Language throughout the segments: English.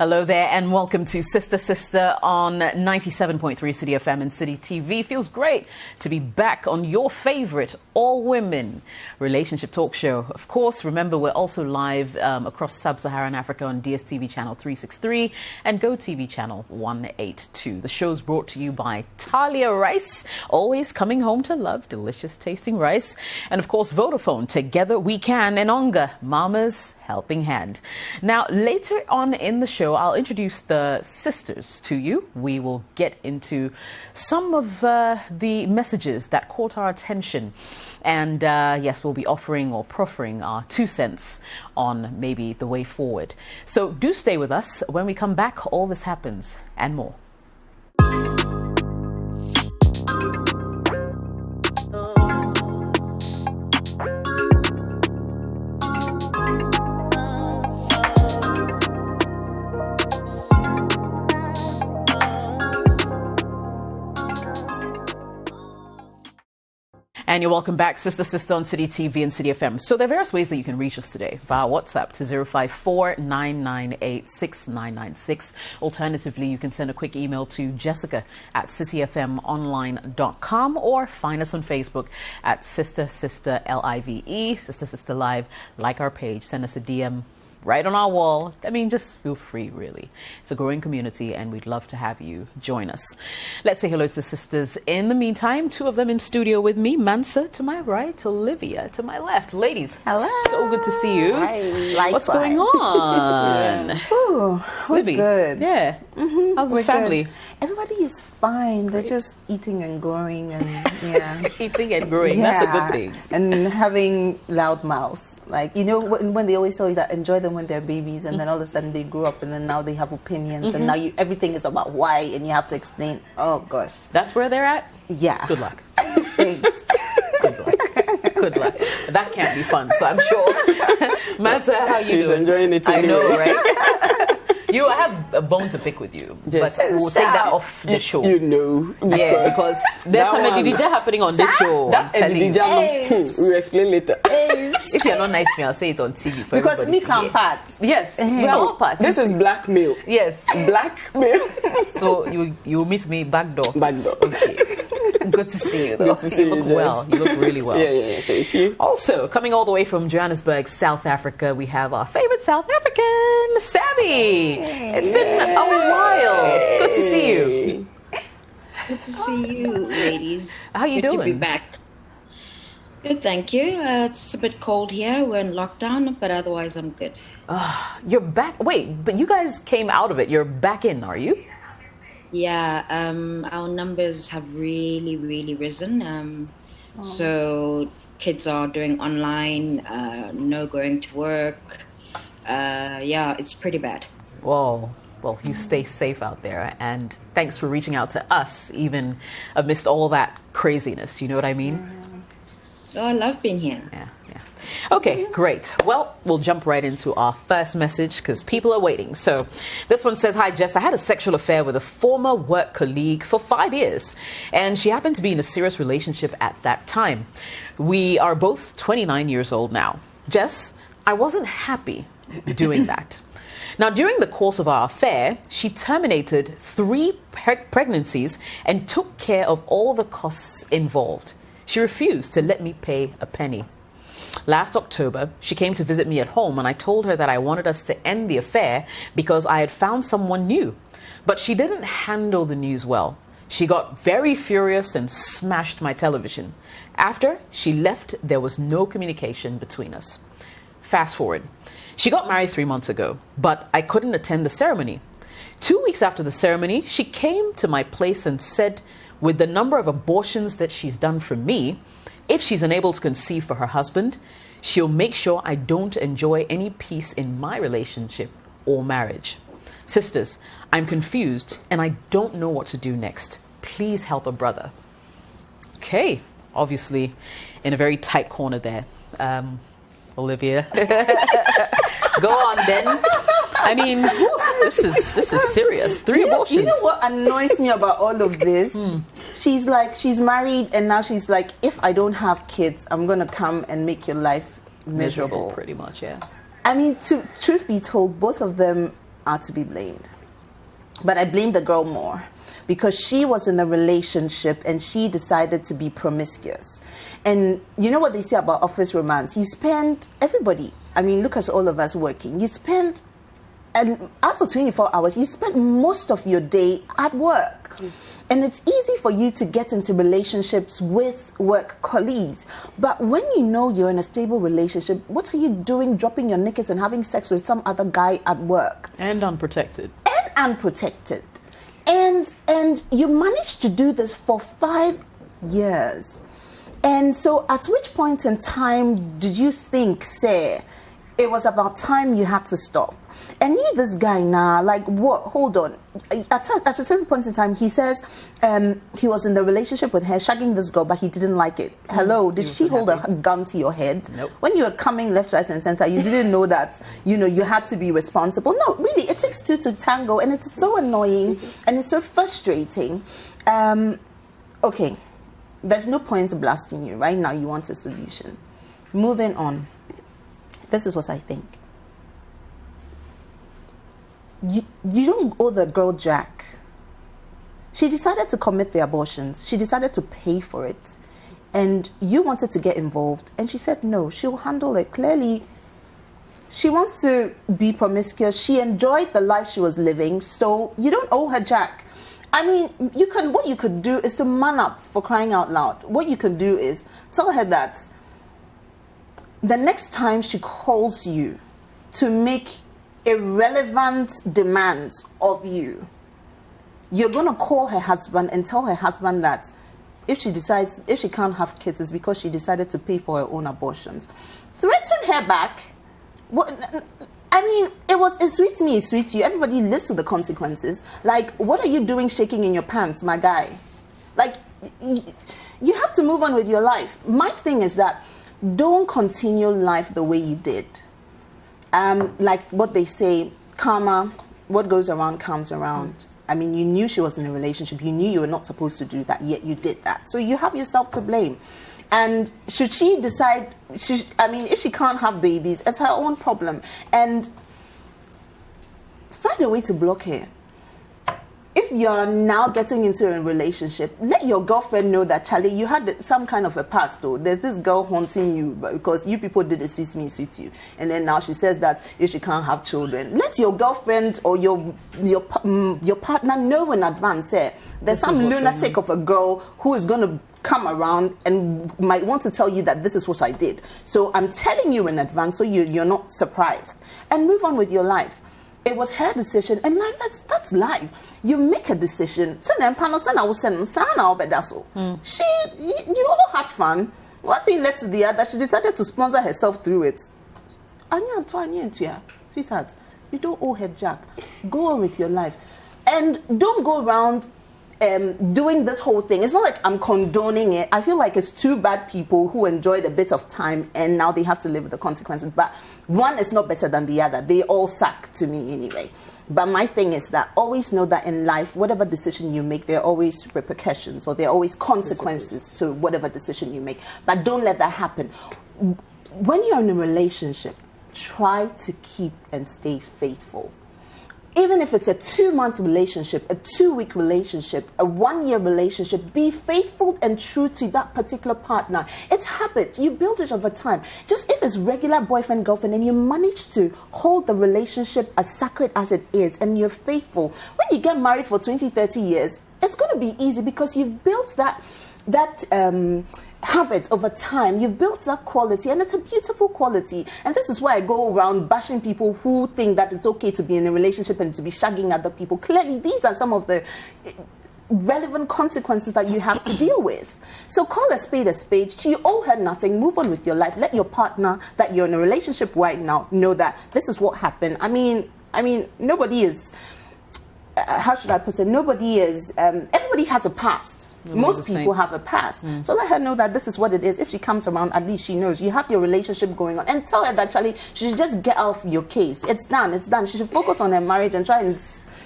Hello there and welcome to Sister Sister on 97.3 City FM and City TV. Feels great to be back on your favorite all-women relationship talk show. Of course, remember we're also live across Sub-Saharan Africa on DSTV channel 363 and GoTV channel 182. The show's brought to you by Talia Rice, always coming home to love delicious tasting rice. And of course, Vodafone, together we can, and Onga, Mama's helping hand. Now, later on in the show, I'll introduce the sisters to you. We will get into some of the messages that caught our attention. And yes, we'll be offering or proffering our 2 cents on maybe the way forward. So do stay with us. When we come back, all this happens and more. And you're welcome back, Sister Sister on City TV and City FM. So there are various ways that you can reach us today via WhatsApp to 054-998-6996. Alternatively, you can send a quick email to jessica@cityfmonline.com or find us on Facebook at Sister Sister LIVE, Sister Sister Live. Like our page, send us a DM right on our wall. I mean, just feel free, really. It's a growing community and we'd love to have you join us. Let's say hello to sisters. In the meantime, 2 of them in studio with me. Mansa to my right, Olivia to my left. Ladies, hello. So good to see you. Hi. Likewise. What's going on? Ooh, we're Libby, good. Yeah. Mm-hmm. How's the family? Good. Everybody is fine. They're just eating and growing and yeah. Eating and growing. Yeah. That's a good thing. And having loud mouths. Like, you know, when they always tell you that enjoy them when they're babies and then all of a sudden they grow up and then now they have opinions and now everything is about why and you have to explain. Oh, gosh. That's where they're at? Yeah. Good luck. Thanks. Good luck. Good luck. That can't be fun, so I'm sure. Mansa, how you She's doing? enjoying it. I know, right? I have a bone to pick with you, Yes. but we'll take that off the show. You know. Yeah, because there's some Edidija happening on this show. That I'm telling you. we'll explain later. If you're not nice to me, I'll say it on TV for Because everybody me can hear. part. Yes, we are all parts. This is blackmail. Yes. Blackmail. So you meet me back door. Back door. Okay. Good to see you, though. Good to see you. You look well. You look really well. Yeah, thank you. Also, coming all the way from Johannesburg, South Africa, we have our favorite South African, Sammy. It's been a while. Good to see you. Good to see you, ladies. How you Good doing? to be back. Good, thank you. It's a bit cold here. We're in lockdown, but otherwise I'm good. You're back. Wait, but you guys came out of it. You're back in, are you? Yeah, our numbers have really, really risen. So kids are doing online, no going to work. Yeah, it's pretty bad. Whoa. Well, you stay safe out there. And thanks for reaching out to us, even amidst all that craziness. You know what I mean? Oh, I love being here. Yeah. Okay, great. Well, we'll jump right into our first message because people are waiting. So this one says, hi, Jess. I had a sexual affair with a former work colleague for 5 years, and she happened to be in a serious relationship at that time. We are both 29 years old now. Jess, I wasn't happy doing that. Now, during the course of our affair, she terminated 3 pregnancies and took care of all the costs involved. She refused to let me pay a penny. Last October, she came to visit me at home and I told her that I wanted us to end the affair because I had found someone new. But she didn't handle the news well. She got very furious and smashed my television. After she left, there was no communication between us. Fast forward. She got married 3 months ago, but I couldn't attend the ceremony. 2 weeks after the ceremony, she came to my place and said, with the number of abortions that she's done for me, if she's unable to conceive for her husband, she'll make sure I don't enjoy any peace in my relationship or marriage. Sisters, I'm confused and I don't know what to do next. Please help a brother. Okay, obviously in a very tight corner there. Olivia. Go on then. I mean, this is serious. 3 abortions. You know what annoys me about all of this? She's married and now she's like, if I don't have kids, I'm going to come and make your life miserable. Pretty much, yeah. I mean, truth be told, both of them are to be blamed. But I blame the girl more because she was in a relationship and she decided to be promiscuous. And you know what they say about office romance? You spend, everybody, I mean, look at all of us working. You spend, out of 24 hours, you spend most of your day at work. And it's easy for you to get into relationships with work colleagues. But when you know you're in a stable relationship, what are you doing dropping your knickers and having sex with some other guy at work? And unprotected. And unprotected. And you managed to do this for 5 years. And so at which point in time did you think, say, it was about time you had to stop? And you, this guy now, like, what? Hold on. At a certain point in time, he says he was in the relationship with her, shagging this girl, but he didn't like it. Hello, did she hold a gun to your head? Nope. When you were coming left, right, and center, you didn't know that, you had to be responsible. No, really, it takes two to tango, and it's so annoying, and it's so frustrating. Okay, there's no point blasting you. Right now, you want a solution. Moving on. This is what I think. You don't owe the girl jack. She decided to commit the abortions. She decided to pay for it. And you wanted to get involved. And she said no, she'll handle it. Clearly, she wants to be promiscuous. She enjoyed the life she was living. So you don't owe her jack. I mean, what you could do is to man up, for crying out loud. What you could do is tell her that the next time she calls you to make irrelevant demands of you, you're going to call her husband and tell her husband that if she can't have kids, it's because she decided to pay for her own abortions. Threaten her back. I mean, it suits me, it suits you. Everybody lives with the consequences. Like, what are you doing shaking in your pants, my guy? Like, you have to move on with your life. My thing is that don't continue life the way you did. Like what they say, karma, what goes around comes around. I mean, you knew she was in a relationship. You knew you were not supposed to do that, yet you did that. So you have yourself to blame. And should she decide, if she can't have babies, it's her own problem. And find a way to block her. If you're now getting into a relationship, let your girlfriend know that, Charlie, you had some kind of a past, though. There's this girl haunting you because you people did it, suits me, suits you. And then now she says that if she can't have children, let your girlfriend or your partner know in advance. There's some lunatic of a girl who is going to come around and might want to tell you that this is what I did. So I'm telling you in advance so you're not surprised. And move on with your life. It was her decision, and life, that's life. You make a decision. You all had fun. One thing led to the other. She decided to sponsor herself through it. Sweetheart, you don't owe her jack. Go on with your life. And don't go around doing this whole thing. It's not like I'm condoning it. I feel like it's two bad people who enjoyed a bit of time and now they have to live with the consequences. But one is not better than the other. They all suck to me anyway. But my thing is that always know that in life, whatever decision you make, there are always repercussions or there are always consequences to whatever decision you make. But don't let that happen. When you're in a relationship, try to keep and stay faithful. Even if it's a 2-month relationship, a 2-week relationship, a 1-year relationship, be faithful and true to that particular partner. It's habit. You build it over time. Just if it's regular boyfriend, girlfriend, and you manage to hold the relationship as sacred as it is, and you're faithful, when you get married for 20, 30 years, it's going to be easy because you've built that habit over time. You've built that quality, and it's a beautiful quality. And this is why I go around bashing people who think that it's okay to be in a relationship and to be shagging other people. Clearly, these are some of the relevant consequences that you have to deal with. So call a spade a spade. She owe her nothing. Move on with your life. Let your partner that you're in a relationship right now know that this is what happened. I mean, nobody is, how should I put it? Nobody is, everybody has a past. Most people have a past. So let her know that this is what it is. If she comes around, at least she knows. You have your relationship going on. And tell her that, Charlie, she should just get off your case. It's done. She should focus on her marriage and try and,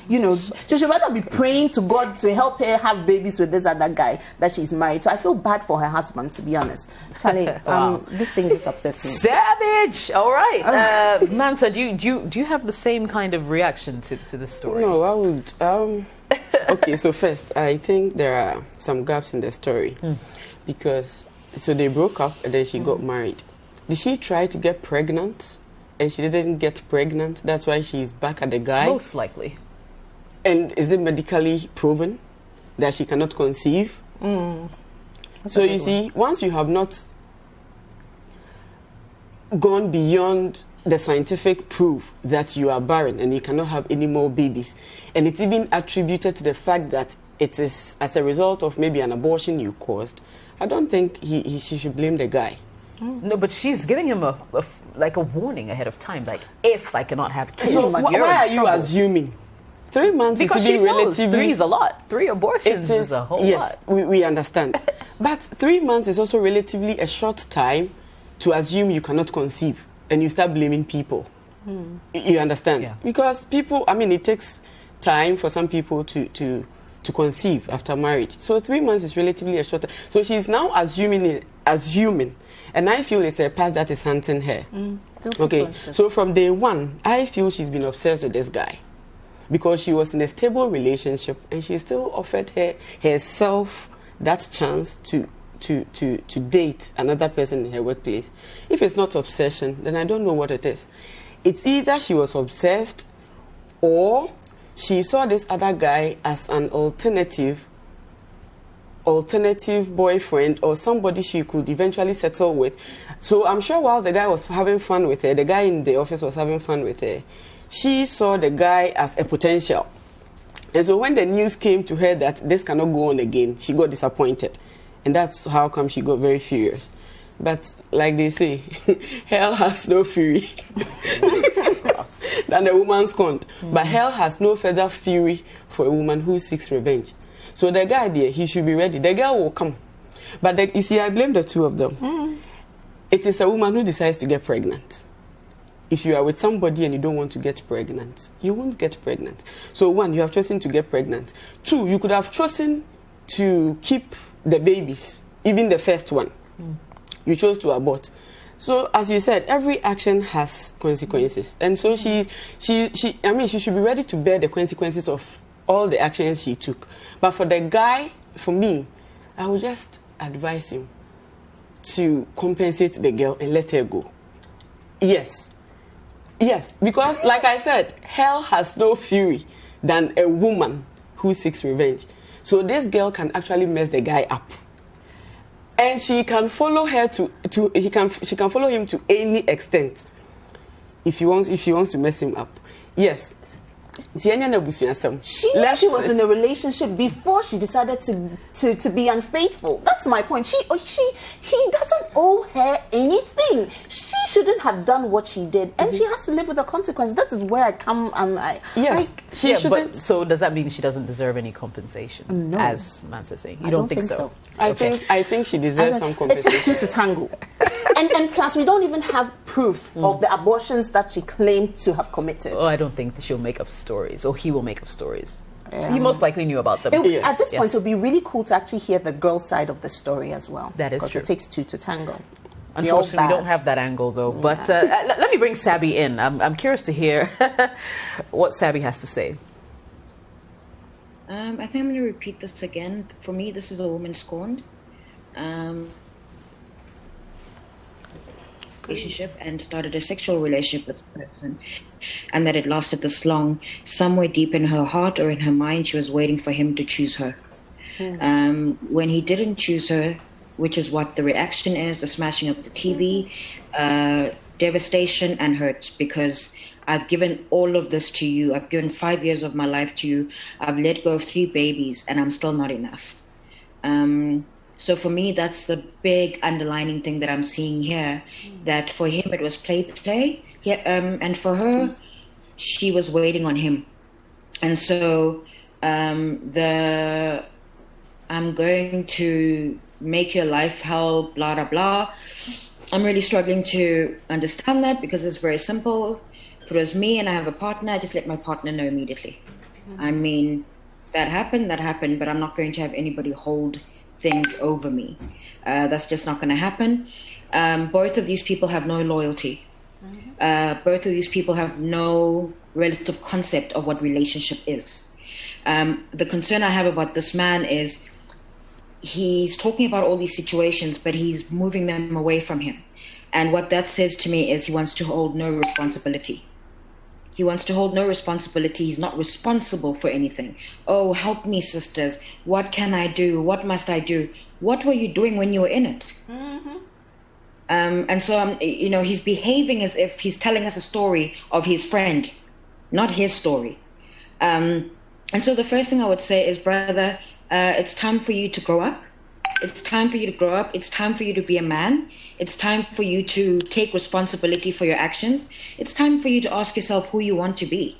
you know, she should rather be praying to God to help her have babies with this other guy that she's married. So I feel bad for her husband, to be honest. Charlie, Wow. this thing just upsets me. Savage. All right, Mansa, do you have the same kind of reaction to this story? No, I would. Okay, so first, I think there are some gaps in the story because so they broke up and then she got married. Did she try to get pregnant and she didn't get pregnant? That's why she's back at the guy. Most likely. And is it medically proven that she cannot conceive? So you see, once you have not gone beyond the scientific proof that you are barren and you cannot have any more babies, and it's even attributed to the fact that it is as a result of maybe an abortion you caused, I don't think she should blame the guy. No, but she's giving him a warning ahead of time, like, if I cannot have kids, So you're why are in you trouble. assuming? 3 months Because is she even knows relatively... 3 is a lot. 3 abortions is a whole yes, lot. we understand. But 3 months is also relatively a short time to assume you cannot conceive and you start blaming people. You understand? Yeah. Because people, I mean, it takes time for some people to conceive after marriage. So 3 months is relatively a short time. So she's now assuming. And I feel it's a past that is haunting her. Okay, so from day one, I feel she's been obsessed with this guy. Because she was in a stable relationship and she still offered herself that chance to date another person in her workplace. If it's not obsession, then I don't know what it is. It's either she was obsessed or she saw this other guy as an alternative boyfriend or somebody she could eventually settle with. So I'm sure while the guy was having fun with her, the guy in the office was having fun with her, she saw the guy as a potential. And so when the news came to her that this cannot go on again, she got disappointed. And that's how come she got very furious. But like they say, hell has no fury than a woman scorned. But hell has no further fury for a woman who seeks revenge. So the guy there, he should be ready. The girl will come. But you see, I blame the two of them. It is a woman who decides to get pregnant. If you are with somebody and you don't want to get pregnant, you won't get pregnant. So 1, you have chosen to get pregnant. 2, you could have chosen to keep the babies, even the first one. You chose to abort. So as you said, every action has consequences. And so she should be ready to bear the consequences of all the actions she took. But for the guy, for me, I would just advise him to compensate the girl and let her go. Yes, because like I said, hell has no fury than a woman who seeks revenge. So this girl can actually mess the guy up. And she can follow her she can follow him to any extent if she wants to mess him up. Yes. She was in a relationship before she decided to be unfaithful. That's my point. He doesn't owe her anything. She shouldn't have done what she did, and she has to live with the consequences. That is where I come. She shouldn't. But so does that mean she doesn't deserve any compensation? No, as Mansa's saying, you I don't think so? I think she deserves some compensation. It's 2 to tango. and plus, we don't even have proof of the abortions that she claimed to have committed. Oh, I don't think she'll make up stories, or he will make up stories. He most likely knew about them. At this point, it would be really cool to actually hear the girl's side of the story as well. That is true. Because it takes 2 to tango. Unfortunately, we don't have that angle, though. Yeah. But let me bring Sabby in. I'm curious to hear what Sabby has to say. I think I'm going to repeat this again. For me, this is a woman scorned. Relationship and started a sexual relationship with this person, and that it lasted this long. Somewhere deep in her heart or in her mind, she was waiting for him to choose her. When he didn't choose her, which is what the reaction is, the smashing of the TV, devastation and hurt, because I've given all of this to you. I've given 5 years of my life to you. I've let go of 3 babies, and I'm still not enough. So for me, that's the big underlining thing that I'm seeing here, that for him it was play. Yeah, and for her, she was waiting on him. And so I'm going to make your life hell, blah, blah, blah. I'm really struggling to understand that, because it's very simple. If it was me and I have a partner, I just let my partner know immediately. I mean, that happened, but I'm not going to have anybody hold things over me. That's just not going to happen. Both of these people have no loyalty. Both of these people have no relative concept of what relationship is. The concern I have about this man is he's talking about all these situations, but he's moving them away from him. And what that says to me is he wants to hold no responsibility. He wants to hold no responsibility. He's not responsible for anything. Oh, help me, sisters. What can I do? What must I do? What were you doing when you were in it? And so, he's behaving as if he's telling us a story of his friend, not his story. And so the first thing I would say is, brother, it's time for you to grow up. It's time for you to grow up. It's time for you to be a man. It's time for you to take responsibility for your actions. It's time for you to ask yourself who you want to be.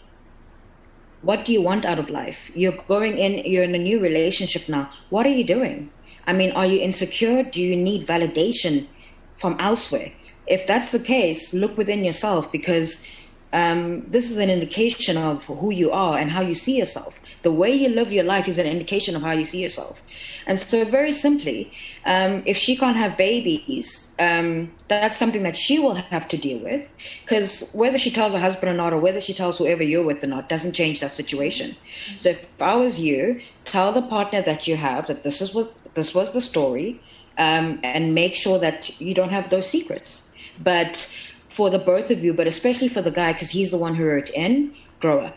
What do you want out of life? You're in a new relationship now. What are you doing? I mean, are you insecure? Do you need validation from elsewhere? If that's the case, look within yourself, because this is an indication of who you are and how you see yourself. The way you live your life is an indication of how you see yourself. And so very simply, if she can't have babies, that's something that she will have to deal with, because whether she tells her husband or not, or whether she tells whoever you're with or not, doesn't change that situation. So if I was you, tell the partner that you have that this was the story, and make sure that you don't have those secrets. But for the both of you, but especially for the guy, because he's the one who wrote in, grow up.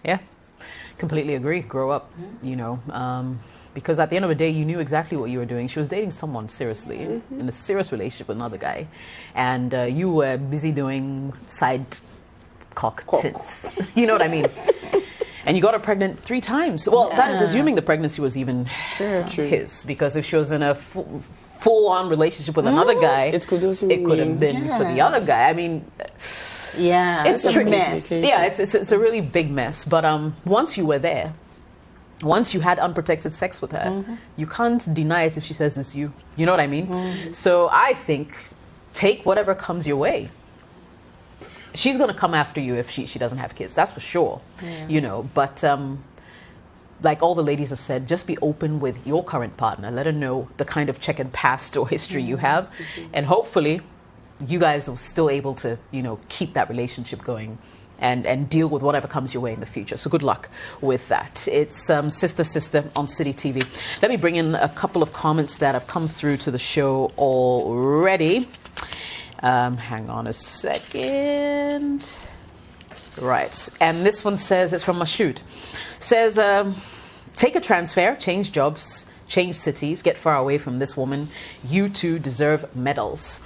Yeah, completely agree. Grow up, because at the end of the day, you knew exactly what you were doing. She was dating someone seriously, in a serious relationship with another guy, and you were busy doing side cock tits. You know what I mean? And you got her pregnant 3 times. Well, that is assuming the pregnancy was even his, because if she was in a full-on relationship with another guy, it could have been for the other guy. I mean, it's a mess. Yeah, it's a really big mess. But once you were there, once you had unprotected sex with her, you can't deny it if she says it's you. You know what I mean? So I think take whatever comes your way. She's going to come after you if she doesn't have kids. That's for sure. But like all the ladies have said, just be open with your current partner. Let her know the kind of checkered past or history you have. And hopefully you guys are still able to, keep that relationship going and deal with whatever comes your way in the future. So good luck with that. It's Sister on City TV. Let me bring in a couple of comments that have come through to the show already. Hang on a second. Right. And this one says, it's from Mashoud. Says, take a transfer, change jobs, change cities, get far away from this woman. You two deserve medals.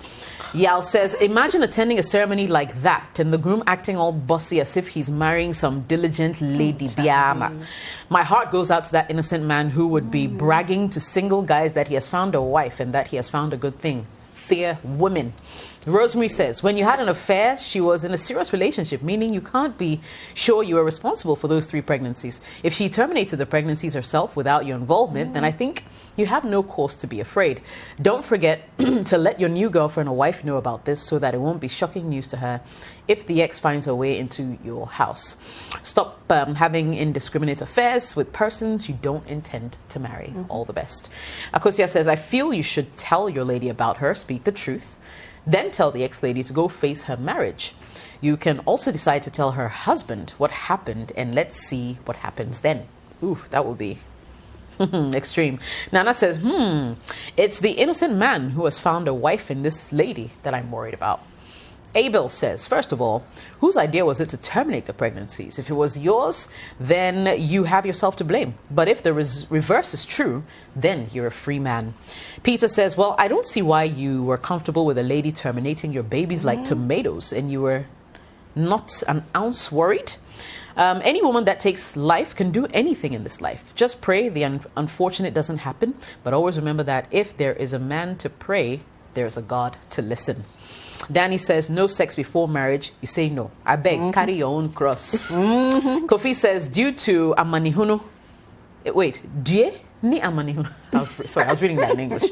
Yao says, imagine attending a ceremony like that and the groom acting all bossy as if he's marrying some diligent lady Biama. My heart goes out to that innocent man who would be bragging to single guys that he has found a wife and that he has found a good thing. Fear women. Rosemary says, when you had an affair, she was in a serious relationship, meaning you can't be sure you are responsible for those 3 pregnancies. If she terminated the pregnancies herself without your involvement, then I think you have no cause to be afraid. Don't forget to let your new girlfriend or wife know about this so that it won't be shocking news to her if the ex finds her way into your house. Stop having indiscriminate affairs with persons you don't intend to marry. All the best. Akosia says, I feel you should tell your lady about her, speak the truth, then tell the ex-lady to go face her marriage. You can also decide to tell her husband what happened and let's see what happens then. Oof, that would be extreme. Nana says, it's the innocent man who has found a wife in this lady that I'm worried about. Abel says, first of all, whose idea was it to terminate the pregnancies? If it was yours, then you have yourself to blame. But if the reverse is true, then you're a free man. Peter says, well, I don't see why you were comfortable with a lady terminating your babies like tomatoes and you were not an ounce worried. Any woman that takes life can do anything in this life. Just pray the unfortunate doesn't happen. But always remember that if there is a man to pray, there is a God to listen. Danny says, no sex before marriage. You say no. I beg, carry your own cross. Kofi says, due to amanihunu. Wait, die ni amanihunu. I was reading that in English.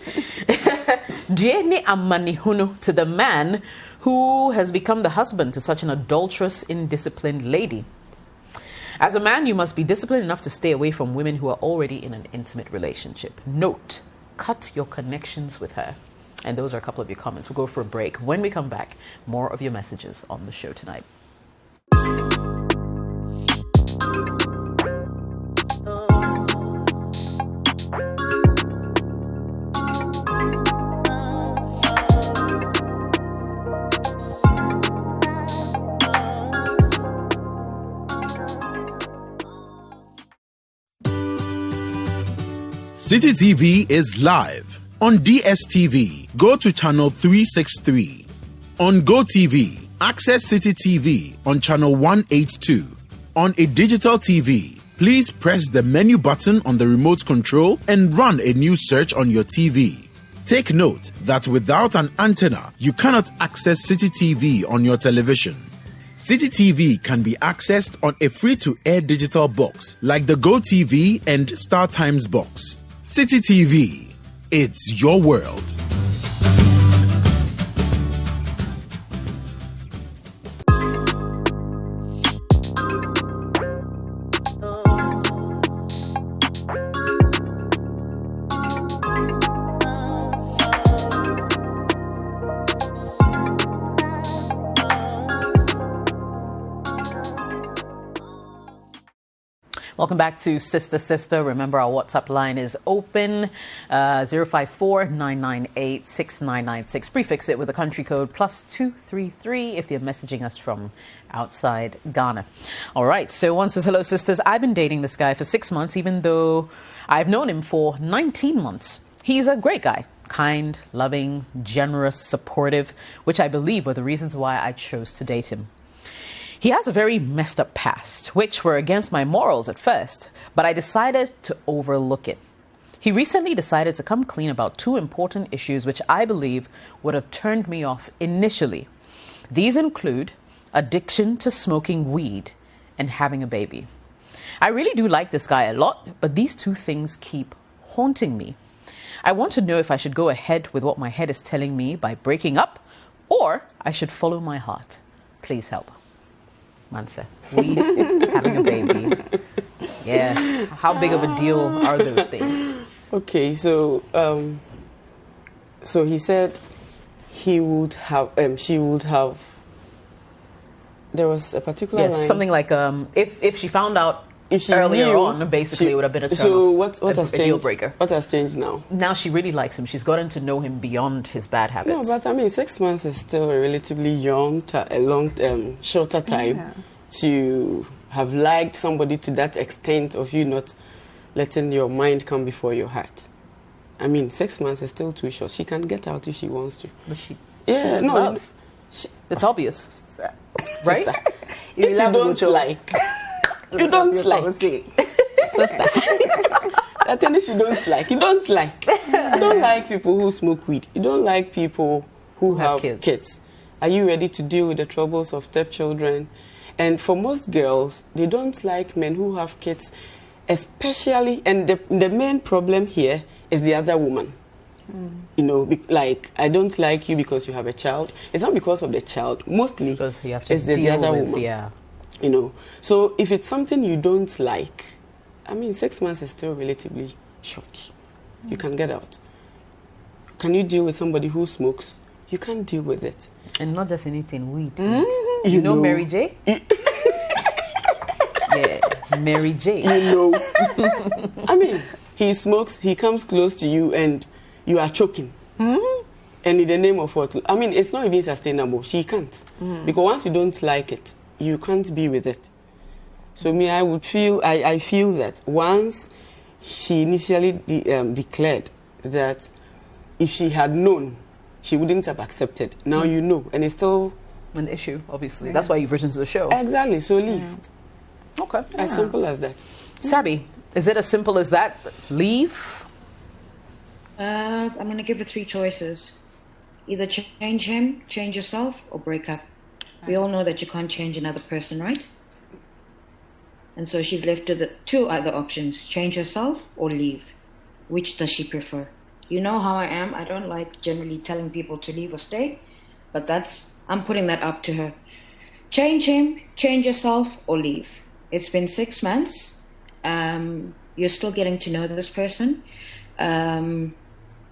Die ni amanihunu, to the man who has become the husband to such an adulterous, indisciplined lady. As a man, you must be disciplined enough to stay away from women who are already in an intimate relationship. Note, cut your connections with her. And those are a couple of your comments. We'll go for a break. When we come back, more of your messages on the show tonight. City TV is live on DSTV. Go to channel 363. On GoTV, access City TV on channel 182. On a digital TV, please press the menu button on the remote control and run a new search on your TV. Take note that without an antenna, you cannot access City TV on your television. City TV can be accessed on a free-to-air digital box like the GoTV and StarTimes box. City TV, it's your world. Welcome back to Sister Sister. Remember, our WhatsApp line is open, 054-998-6996. Prefix it with the country code +233 if you're messaging us from outside Ghana. All right, so one says, hello, sisters. I've been dating this guy for 6 months, even though I've known him for 19 months. He's a great guy. Kind, loving, generous, supportive, which I believe were the reasons why I chose to date him. He has a very messed up past, which were against my morals at first, but I decided to overlook it. He recently decided to come clean about 2 important issues which I believe would have turned me off initially. These include addiction to smoking weed and having a baby. I really do like this guy a lot, but these 2 things keep haunting me. I want to know if I should go ahead with what my head is telling me by breaking up, or I should follow my heart. Please help. Mansa, weed, having a baby. Yeah. How big of a deal are those things? Okay, so he said he would have, she would have. There was a particular line. Something like if she found out if she earlier knew, on, basically it would have been a turn so off, what has a changed? deal breaker. What has changed now? Now she really likes him. She's gotten to know him beyond his bad habits. No, but I mean, 6 months is still a relatively shorter time to have liked somebody to that extent of you not letting your mind come before your heart. I mean, 6 months is still too short. She can get out if she wants to. But she no, it's obvious, right? If you don't like, you don't like, sister. I think if you don't like, you don't like. You don't like people who smoke weed. You don't like people who have kids. Are you ready to deal with the troubles of stepchildren? And for most girls, they don't like men who have kids, especially, and the main problem here is the other woman. You know, like, I don't like you because you have a child. It's not because of the child. Mostly, because you have to it's deal the other with, woman. yeah. You know, so if it's something you don't like, I mean, 6 months is still relatively short. You can get out. Can you deal with somebody who smokes? You can't deal with it. And not just anything, weed. You know Mary J? Yeah, Mary J. You know. I mean, he smokes, he comes close to you and you are choking. And in the name of what? I mean, it's not even sustainable. She can't. Because once you don't like it, you can't be with it. So me, I feel that once she initially declared that if she had known, she wouldn't have accepted. Now you know, and it's still an issue, obviously. That's why you've written to the show. Exactly, so leave. Okay. As simple as that. Sabi, is it as simple as that? Leave? I'm going to give her 3 choices. Either change him, change yourself, or break up. We all know that you can't change another person, right? And so she's left with 2 other options. Change herself or leave. Which does she prefer? You know how I am. I don't like generally telling people to leave or stay. But I'm putting that up to her. Change him, change yourself, or leave. It's been 6 months. You're still getting to know this person.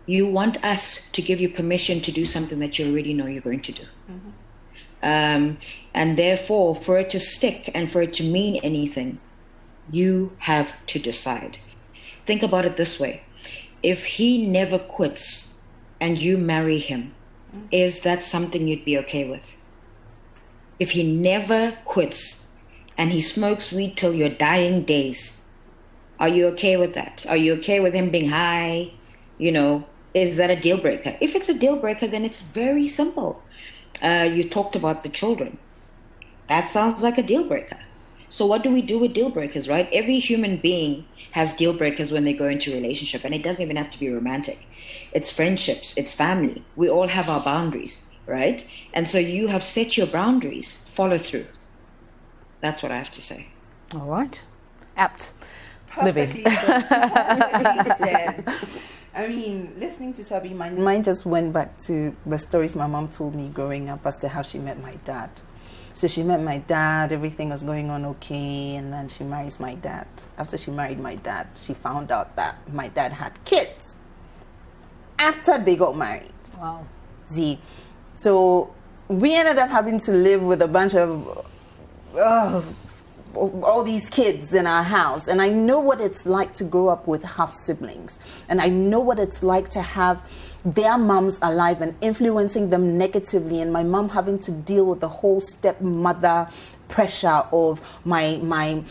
You want us to give you permission to do something that you already know you're going to do. And therefore, for it to stick and for it to mean anything, you have to decide. Think about it this way. If he never quits and you marry him, is that something you'd be okay with? If he never quits and he smokes weed till your dying days, are you okay with that? Are you okay with him being high? Is that a deal breaker? If it's a deal breaker, then it's very simple. You talked about the children. That sounds like a deal breaker. So what do we do with deal breakers, right? Every human being has deal breakers when they go into a relationship, and it doesn't even have to be romantic. It's friendships, it's family. We all have our boundaries, right? And so you have set your boundaries, follow through. That's what I have to say. All right. Apt. Perfectly said. I mean, listening to Sabi, my mind just went back to the stories my mom told me growing up as to how she met my dad. So she met my dad, everything was going on okay, and then she marries my dad. After she married my dad, she found out that my dad had kids after they got married. Wow. See, so we ended up having to live with a bunch of all these kids in our house, and I know what it's like to grow up with half siblings, and I know what it's like to have their moms alive and influencing them negatively, and my mom having to deal with the whole stepmother pressure of my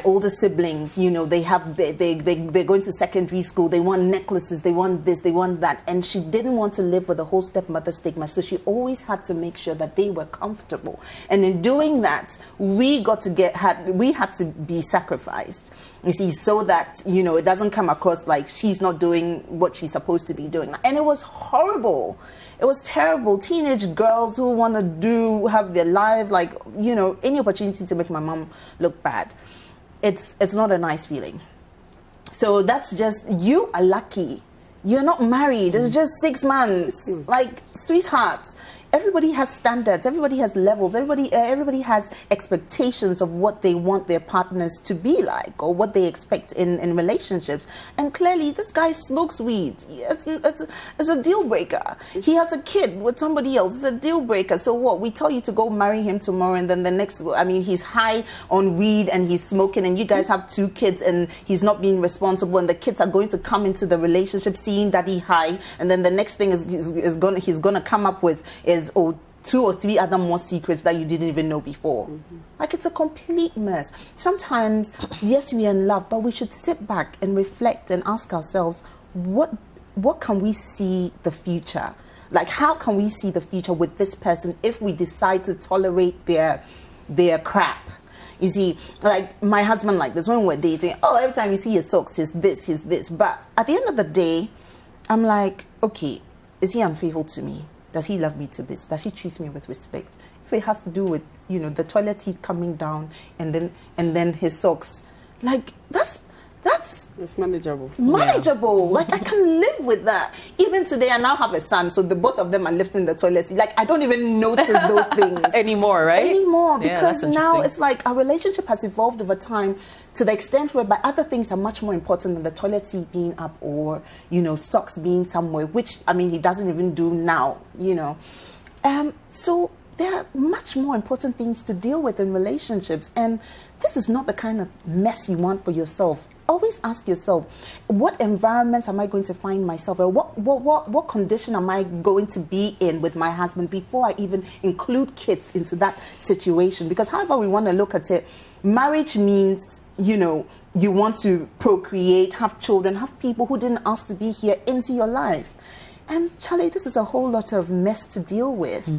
older siblings. They're going to secondary school, they want necklaces, they want this, they want that, and she didn't want to live with the whole stepmother stigma, so she always had to make sure that they were comfortable, and in doing that we had to be sacrificed, you see, so that it doesn't come across like she's not doing what she's supposed to be doing. And it was horrible. It was terrible. Teenage girls who want to have their life, any opportunity to make my mom look bad. It's not a nice feeling. So that's just, you are lucky. You're not married. It's just 6 months. Like, sweethearts. Everybody has standards. Everybody has levels. Everybody has expectations of what they want their partners to be like, or what they expect in relationships. And clearly, this guy smokes weed. It's a deal breaker. He has a kid with somebody else. It's a deal breaker. So what? We tell you to go marry him tomorrow, and then he's high on weed and he's smoking, and you guys have 2 kids, and he's not being responsible, and the kids are going to come into the relationship seeing daddy high, and then the next thing he's gonna come up with is 2 or 3 other more secrets that you didn't even know before. Like, it's a complete mess. Sometimes, yes, we are in love, but we should sit back and reflect and ask ourselves, what can we see the future? Like, how can we see the future with this person if we decide to tolerate their crap? You see, like my husband, like this, when we're dating, every time you see his socks, he's this. But at the end of the day, I'm like, okay, is he unfaithful to me? Does he love me to bits? Does he treat me with respect? If it has to do with, the toilet seat coming down and then his socks, like, it's manageable. Manageable. Yeah. Like, I can live with that. Even today, I now have a son, so the both of them are lifting the toilet seat. Like, I don't even notice those things anymore, right? Because now it's like our relationship has evolved over time to the extent whereby other things are much more important than the toilet seat being up or, socks being somewhere, which, he doesn't even do now, So there are much more important things to deal with in relationships. And this is not the kind of mess you want for yourself. Always ask yourself, what environment am I going to find myself in? What condition am I going to be in with my husband before I even include kids into that situation? Because however we want to look at it, marriage means, you want to procreate, have children, have people who didn't ask to be here into your life. And Charlie, this is a whole lot of mess to deal with.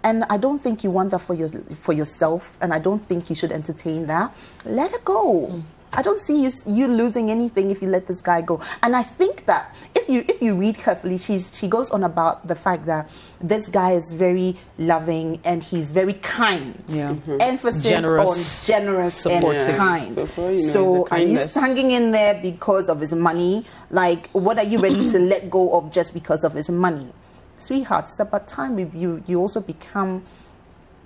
And I don't think you want that for yourself, and I don't think you should entertain that. Let it go. I don't see you losing anything if you let this guy go. And I think that if you read carefully, she goes on about the fact that this guy is very loving and he's very kind. Yeah. Emphasis on generous and kind. So he's hanging in there because of his money. Like, what are you ready to let go of just because of his money? Sweetheart, it's about time you also become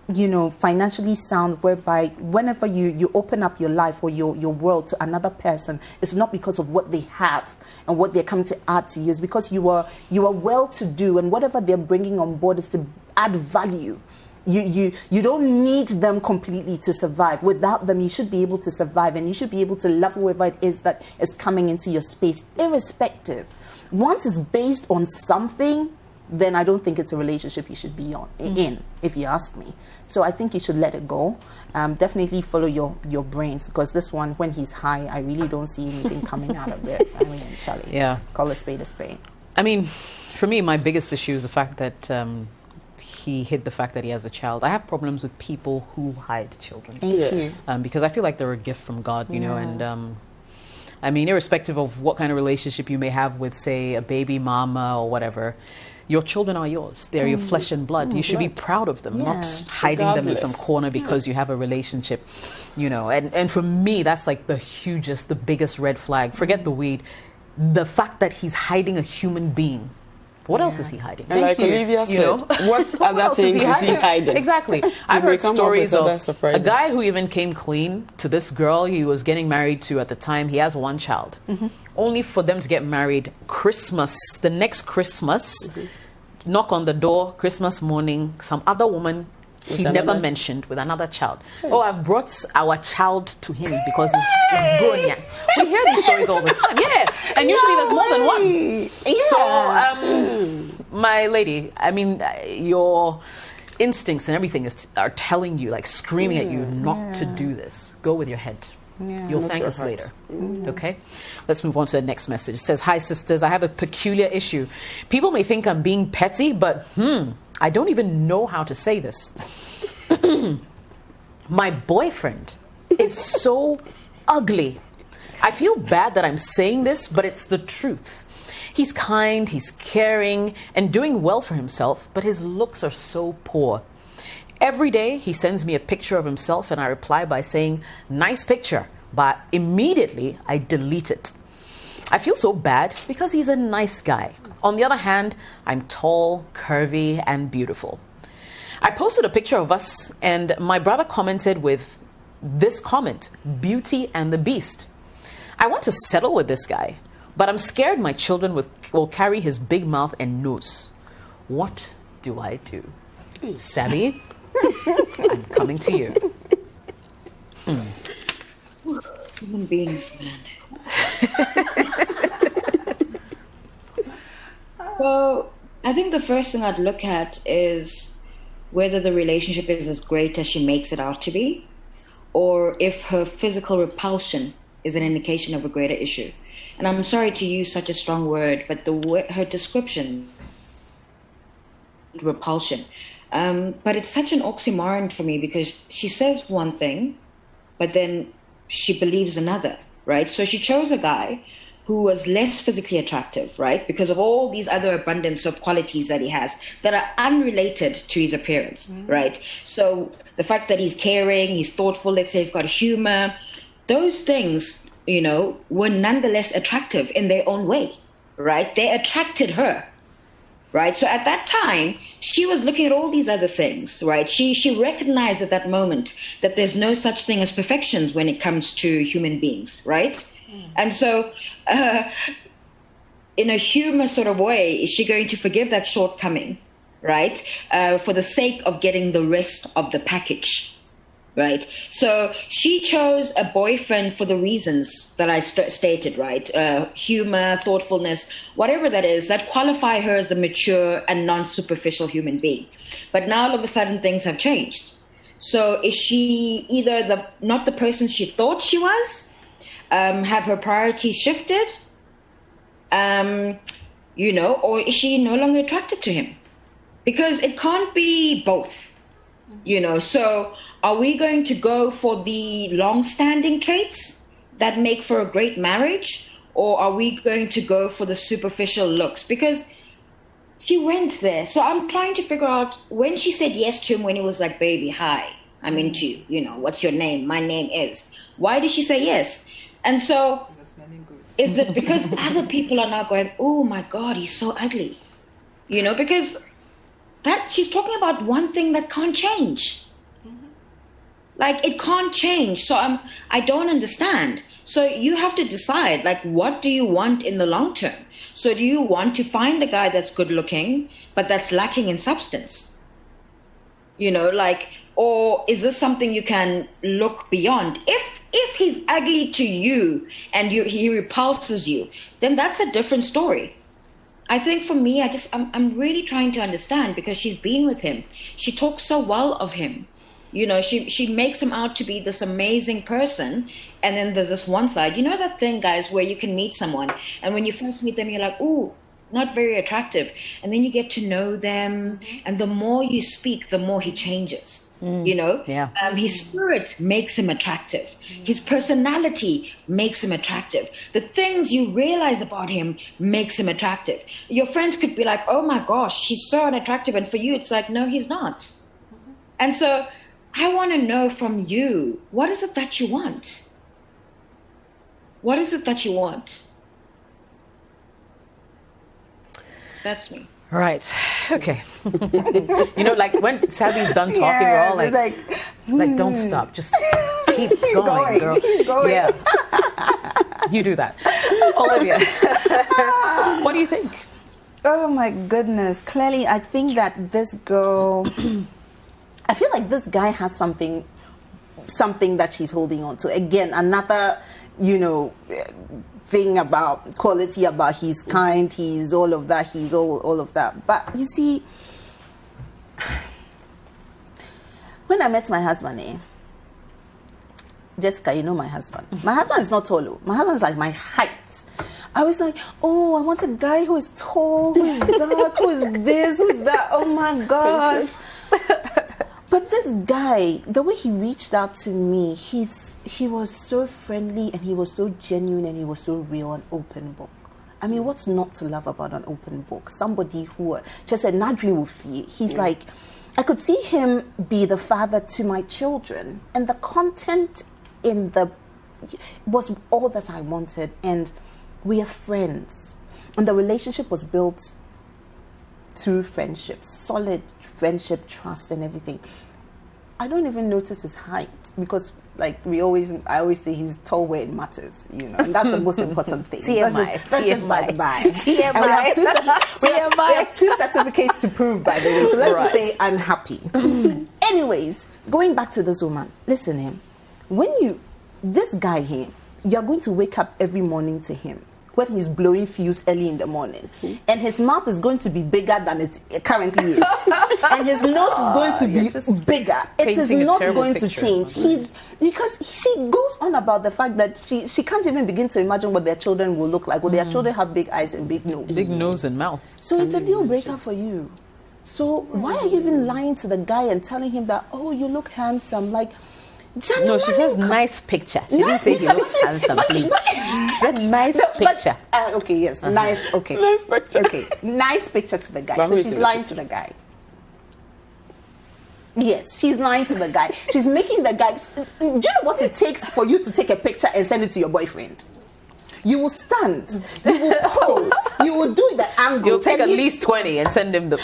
financially sound, whereby whenever you open up your life or your world to another person, it's not because of what they have and what they're coming to add to you. It's because you are well-to-do, and whatever they're bringing on board is to add value. You don't need them completely to survive. Without them, you should be able to survive, and you should be able to love whoever it is that is coming into your space, irrespective. Once it's based on something, then I don't think it's a relationship you should be in, if you ask me. So I think you should let it go. Definitely follow your brains, because this one, when he's high, I really don't see anything coming out of it. I mean, Charlie, call a spade a spade. I mean, for me, my biggest issue is the fact that he hid the fact that he has a child. I have problems with people who hide children. Thank you. Because I feel like they're a gift from God, you know, and I mean, irrespective of what kind of relationship you may have with, say, a baby mama or whatever, your children are yours. They're your flesh and blood. You should be proud of them, not hiding them in some corner because you have a relationship, you know. And for me, that's like the biggest red flag. Forget the weed. The fact that he's hiding a human being. What else is he hiding? And like Olivia said, what other things is he hiding? Exactly. I've heard stories of a guy who even came clean to this girl he was getting married to at the time. He has one child. Only for them to get married the next Christmas, knock on the door, Christmas morning, some other woman he never mentioned with another child. Yes. Oh, I've brought our child to him because he's growing. We hear these stories all the time. Yeah. And usually there's more than one. Yeah. So, my lady, I mean, your instincts and everything are telling you, like screaming at you not to do this. Go with your head. Yeah, you'll thank us later. Okay? Let's move on to the next message. It says, "Hi, sisters. I have a peculiar issue. People may think I'm being petty, but I don't even know how to say this. My boyfriend is so ugly. I feel bad that I'm saying this, but it's the truth. He's kind, he's caring, and doing well for himself, but his looks are so poor. Every day he sends me a picture of himself and I reply by saying, 'Nice picture,' but immediately I delete it. I feel so bad because he's a nice guy. On the other hand, I'm tall, curvy, and beautiful. I posted a picture of us and my brother commented with this comment, 'Beauty and the Beast.' I want to settle with this guy, but I'm scared my children will carry his big mouth and nose. What do I do?" Sammy, I'm coming to you. Human beings, man. So I think the first thing I'd look at is whether the relationship is as great as she makes it out to be, or if her physical repulsion is an indication of a greater issue. And I'm sorry to use such a strong word, but her description, repulsion. But it's such an oxymoron for me because she says one thing, but then she believes another, right? So she chose a guy who was less physically attractive, right? Because of all these other abundance of qualities that he has that are unrelated to his appearance, right? So the fact that he's caring, he's thoughtful, let's say he's got humor, those things, you know, were nonetheless attractive in their own way, right? They attracted her, right? So at that time, she was looking at all these other things, right? She recognized at that moment that there's no such thing as perfections when it comes to human beings, right? And so in a humor sort of way, is she going to forgive that shortcoming, right? For the sake of getting the rest of the package, right? So she chose a boyfriend for the reasons that I stated, right? Humor, thoughtfulness, whatever that is, that qualify her as a mature and non-superficial human being. But now all of a sudden things have changed. So is she either not the person she thought she was? Have her priorities shifted? You know, or is she no longer attracted to him? Because it can't be both, you know. So are we going to go for the long-standing traits that make for a great marriage? Or are we going to go for the superficial looks? Because she went there. So I'm trying to figure out when she said yes to him when he was like, "Baby, hi, I'm into you. You know, what's your name? My name is." Why did she say yes? And so is it because other people are now going, "Oh my God, he's so ugly," you know, because that she's talking about one thing that can't change, Like, it can't change. So I don't understand. So you have to decide, like, what do you want in the long term? So do you want to find a guy that's good looking, but that's lacking in substance? You know, like, or is this something you can look beyond? If he's ugly to you and he repulses you, then that's a different story. I think for me, I'm really trying to understand, because she's been with him. She talks so well of him. You know, she makes him out to be this amazing person. And then there's this one side, you know that thing, guys, where you can meet someone, and when you first meet them, you're like, ooh, not very attractive. And then you get to know them, and the more you speak, the more he changes. You know, his spirit makes him attractive. His personality makes him attractive. The things you realize about him makes him attractive. Your friends could be like, oh my gosh, he's so unattractive. And for you, it's like, no, he's not. And so I want to know from you, what is it that you want? What is it that you want? That's me. Right. Okay. You know, like when Sabi's done talking, we're all like, don't stop. Just keep going, girl. Keep going. Yeah. You do that. Olivia, what do you think? Oh my goodness. Clearly, I think that this girl, I feel like this guy has something that she's holding on to. Again, another, you know, thing about quality, about he's kind, he's all of that, he's all of that. But you see, when I met my husband, Jessica, you know my husband. My husband is not tall. My husband is like my height. I was like, oh, I want a guy who is tall, who is dark, who is this, who is that. Oh my gosh. But this guy, the way he reached out to me, he was so friendly, and he was so genuine, and he was so real, an open book. I mean, what's not to love about an open book? Somebody who just said, Nadri Wufi. He's like, I could see him be the father to my children, and the content was all that I wanted, and we are friends. And the relationship was built through friendship, solid friendship, trust, and everything. I don't even notice his height, because like I always say he's tall where it matters, you know, and that's the most important thing. TMI. That's just by the by. TMI. And we have two certificates to prove, by the way, so let's just say I'm happy. Anyways, going back to this woman, listen, this guy here, you're going to wake up every morning to him when he's blowing fuse early in the morning, and his mouth is going to be bigger than it currently is, and his nose is going to be bigger. It is not going to change. Because she goes on about the fact that she can't even begin to imagine what their children will look like. Well, their children have big eyes and big nose. Big nose and mouth. So it's a deal breaker for you. So why are you even lying to the guy and telling him that, oh, you look handsome? Like, no, she says nice picture. She didn't say he looks handsome, please. She said nice picture. Okay, yes, nice. Okay, nice picture. Okay, nice picture to the guy. So she's lying to the guy. Yes, she's lying to the guy. She's making the guy. Do you know what it takes for you to take a picture and send it to your boyfriend? You will stand, you will pose, you will do the angle. You'll take at least 20 and send him the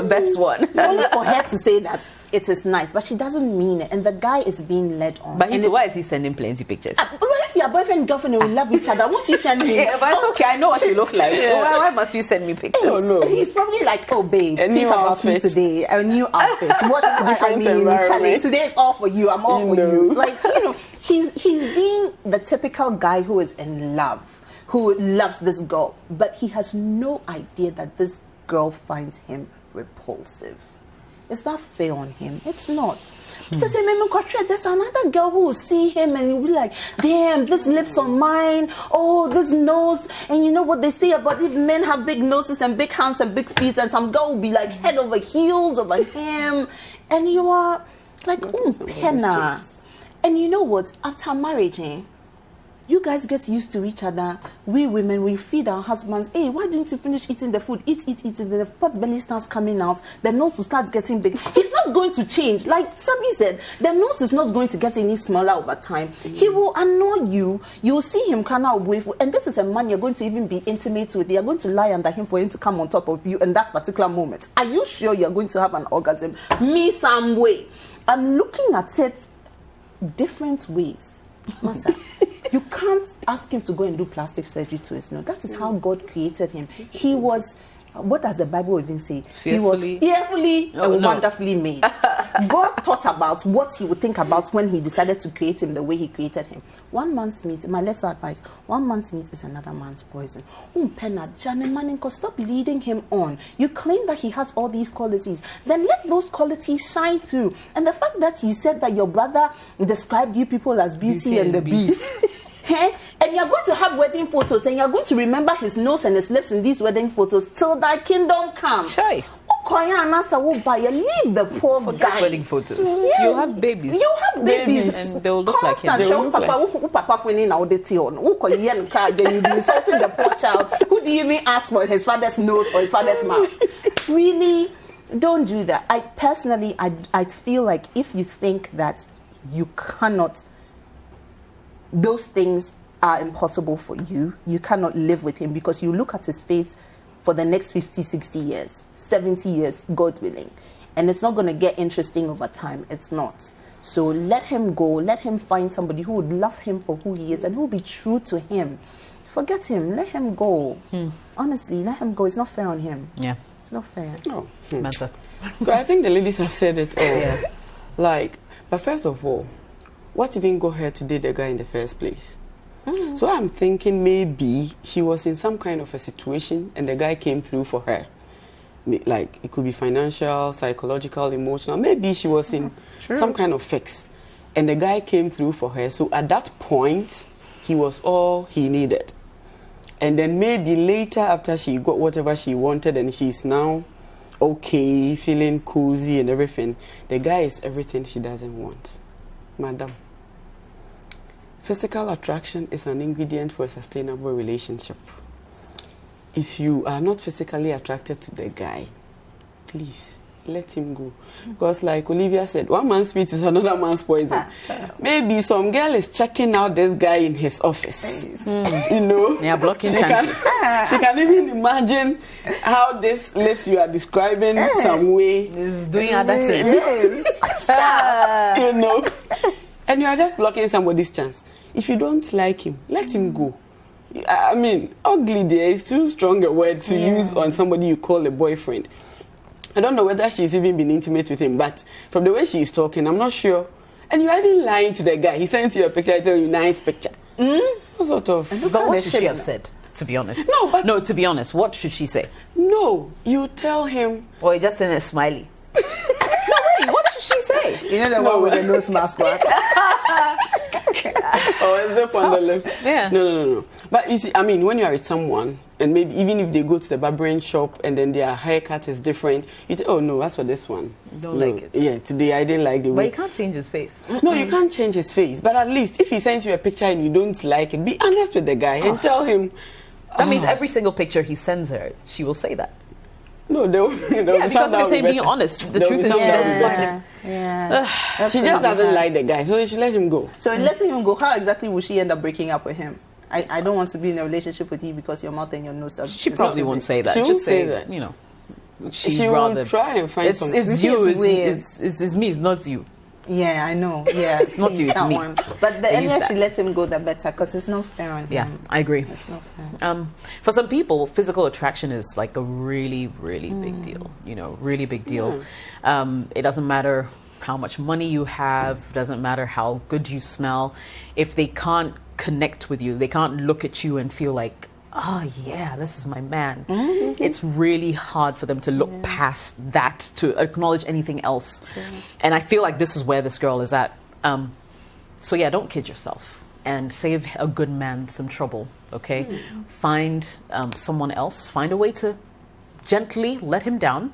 best one. Only for her to say that it is nice, but she doesn't mean it, and the guy is being led on. But why is he sending plenty pictures? But if your boyfriend and girlfriend will love each other, won't you send me? Yeah, but it's okay, I know what you look like. Yeah. Why must you send me pictures? Oh, no. He's probably like, oh babe, think about me today, a new outfit. What I mean, Charlie, today is all for you. I'm all for you. Like, you know, he's being the typical guy who is in love, who loves this girl, but he has no idea that this girl finds him repulsive. Is that fair on him? It's not. There's another girl who will see him and will be like, damn, this lips on mine, oh, this nose. And you know what they say about if men have big noses and big hands and big feet, and some girl will be like head over heels over him. And you are like, penna. And you know what? After marriage, you guys get used to each other. We women, we feed our husbands. Hey, why didn't you finish eating the food? Eat. And the pot belly starts coming out. The nose will start getting big. It's not going to change. Like Sabi said, the nose is not going to get any smaller over time. He will annoy you. You'll see him kind of wave. And this is a man you're going to even be intimate with. You're going to lie under him for him to come on top of you in that particular moment. Are you sure you're going to have an orgasm? Me, some way. I'm looking at it different ways. Masa, you can't ask him to go and do plastic surgery to his nose. That is how God created him. He was, what does the Bible even say? He was fearfully and wonderfully made. God thought about what he would think about when he decided to create him the way he created him. One man's meat, my lesser advice, one man's meat is another man's poison. Stop leading him on. You claim that he has all these qualities. Then let those qualities shine through. And the fact that you said that your brother described you people as Beauty and the Beast. And you're going to have wedding photos and you're going to remember his nose and his lips in these wedding photos till thy kingdom come. Shy. Leave the poor guy. Wedding photos. Yeah. You have babies. You have babies. And they'll look like him. Papa winning out the tion. You'll be insulting the poor child. Who do you even ask for his father's nose or his father's mouth? Really? Don't do that. I personally, I feel like if you think that you cannot, those things are impossible for you. You cannot live with him because you look at his face for the next 50, 60 years, 70 years, God willing. And it's not going to get interesting over time. It's not. So let him go. Let him find somebody who would love him for who he is and who will be true to him. Forget him. Let him go. Honestly, let him go. It's not fair on him. Yeah. It's not fair. No. Matter. So I think the ladies have said it all. Yeah. Like, but first of all, what even got her to date the guy in the first place? So I'm thinking maybe she was in some kind of a situation and the guy came through for her. Like, it could be financial, psychological, emotional. Maybe she was in some kind of fix and the guy came through for her. So at that point, he was all he needed. And then maybe later, after she got whatever she wanted and she's now okay, feeling cozy and everything, the guy is everything she doesn't want. Madam, physical attraction is an ingredient for a sustainable relationship. If you are not physically attracted to the guy, please let him go. Because like Olivia said, one man's meat is another man's poison. Maybe some girl is checking out this guy in his office. You know? Yeah, blocking chances. She can even imagine how this lips you are describing some way is doing other things. Yes. You know? And you are just blocking somebody's chance. If you don't like him, let him go. I mean, ugly there is too strong a word to use on somebody you call a boyfriend. I don't know whether she's even been intimate with him, but from the way she's talking, I'm not sure. And you're even lying to the guy. He sends you a picture, I tell you, nice picture. What sort of... But what should she have said, to be honest? No, to be honest, what should she say? No, you tell him... Or just send a smiley. No, really, what should she say? You know the one with the nose mask, right? Or is it on the lip? Yeah. No. But you see, I mean, when you are with someone, and maybe even if they go to the barbering shop and then their haircut is different, you think, oh no, that's for this one. Don't like it. Yeah, today I didn't like the way. But you can't change his face. No, you can't change his face. But at least if he sends you a picture and you don't like it, be honest with the guy and tell him. That means every single picture he sends her, she will say that. No, yeah, because they're saying being honest. The truth is, yeah. She just doesn't like the guy, so you should let him go. So letting him go, how exactly will she end up breaking up with him? I don't want to be in a relationship with you because your mouth and your nose are... She probably won't say that. She won't say that. You know, she will try and find something. It's you. It's me. It's not you. Yeah, I know. Yeah, it's not you. It's me. One. But the earlier she lets him go, the better, because it's not fair on him. Yeah, I agree. It's not fair. For some people, physical attraction is like a really, really big deal. You know, really big deal. It doesn't matter how much money you have. Doesn't matter how good you smell. If they can't connect with you, they can't look at you and feel like, oh yeah, this is my man. It's really hard for them to look past that, to acknowledge anything else. And I feel like this is where this girl is at. So yeah, don't kid yourself and save a good man some trouble, okay? Find someone else. Find a way to gently let him down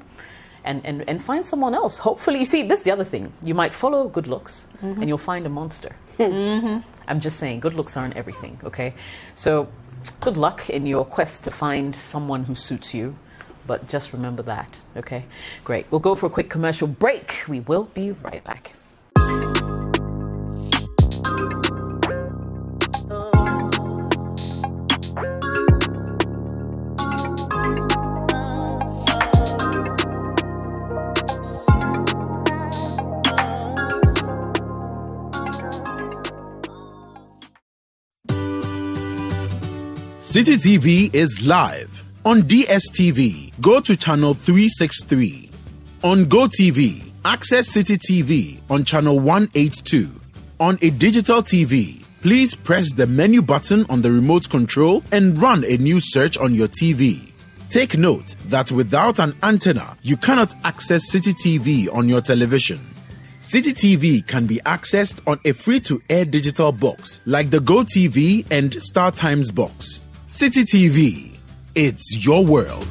and find someone else. Hopefully, you see, this is the other thing. You might follow good looks and you'll find a monster. I'm just saying, good looks aren't everything, okay? So good luck in your quest to find someone who suits you, but just remember that, okay? Great. We'll go for a quick commercial break. We will be right back. City TV is live. On DSTV, go to channel 363. On GoTV, access City TV on channel 182. On a digital TV, please press the menu button on the remote control and run a new search on your TV. Take note that without an antenna, you cannot access City TV on your television. City TV can be accessed on a free-to-air digital box like the GoTV and StarTimes box. City TV, it's your world.